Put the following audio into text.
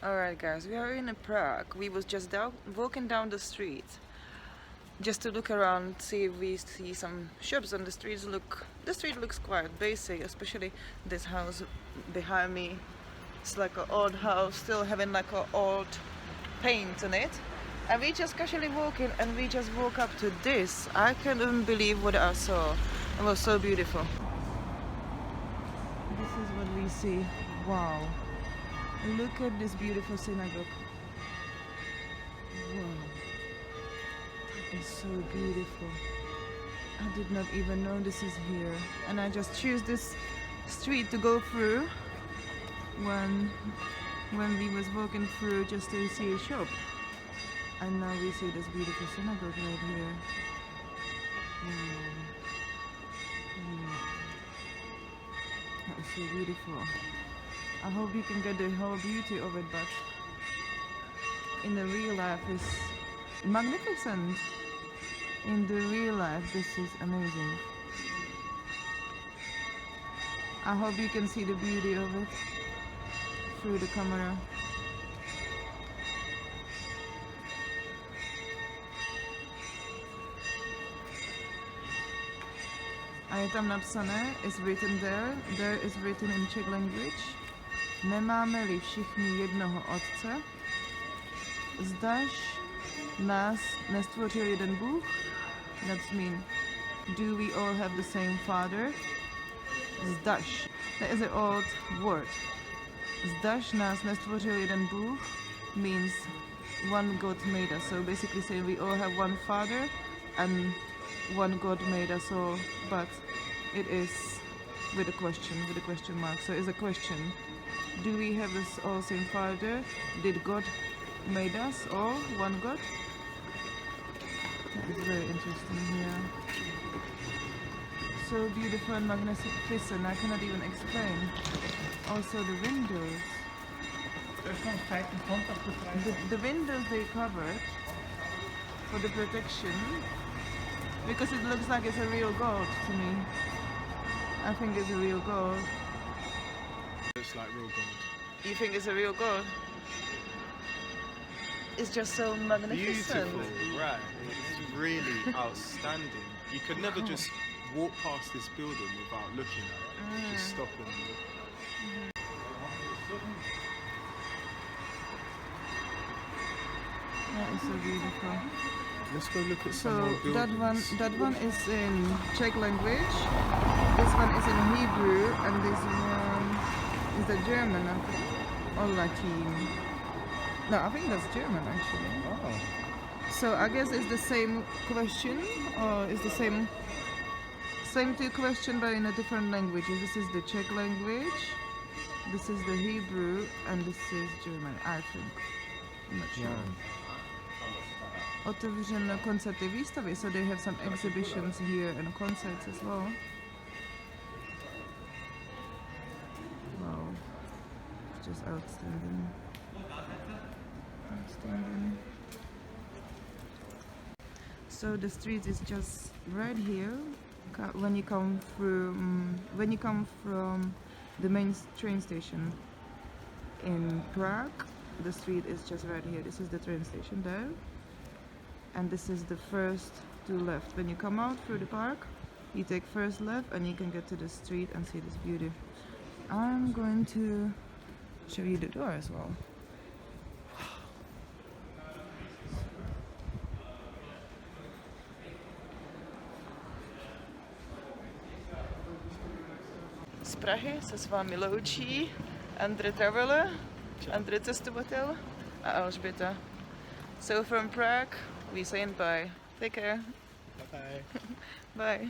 Alright guys, we are in Prague. We was just walking down the street just to look around, see if we see some shops on the streets. The street looks quite basic, especially this house behind me. It's like an old house, still having like an old paint on it. And we just casually walking and we just woke up to this. I couldn't believe what I saw. It was so beautiful. This is what we see. Wow. Look at this beautiful synagogue. Wow. That is so beautiful. I did not even know this is here. And I just choose this street to go through when we was walking through just to see a shop. And now we see this beautiful synagogue right here. That is so beautiful. I hope you can get the whole beauty of it, but in the real life it's magnificent. In the real life this is amazing. I hope you can see the beauty of it through the camera. A je tam napsané, is written there is written in Czech language. Nemáme-li všichni jednoho otce, zdaž nás nestvořil jeden Bůh? That means, do we all have the same father? Zdaž. That is an old word. Zdaž nás nestvořil jeden Bůh means one God made us. So basically saying we all have one father and one God made us all, but it is with a question mark. So it's a question. Do we have this all same father? Did God made us all one God? That is very interesting here. So beautiful and magnificent, I cannot even explain. Also the windows. The windows they covered for the protection because it looks like it's a real gold to me. I think it's a real gold. It's like real gold. You think it's a real gold? It's just so magnificent. Beautiful, right. It's really outstanding. You could never just walk past this building without looking at it. Just stop and look. That is so beautiful. Let's go look at some more buildings. That one is in Czech language. This one is in Hebrew, and this one is the German, I think, or Latin. No, I think that's German actually. Oh. So I guess it's the same question, or it's the same two question, but in a different languages. This is the Czech language, this is the Hebrew, and this is German, I think. I'm not sure. Yeah. Otevřené koncerty, výstavy, so they have some exhibitions here and concerts as well. Wow, it's just outstanding. Outstanding. So the street is just right here. When you come from the main train station in Prague, the street is just right here. This is the train station there. And this is the first to left. When you come out through the park, you take first left and you can get to the street and see this beauty. I'm going to show you the door as well. Z Prahy se s vámi loučí Andre Traveler, Andre Cestovatel a Alžběta. So from Prague, we saying bye. Take care. Bye-bye. Bye.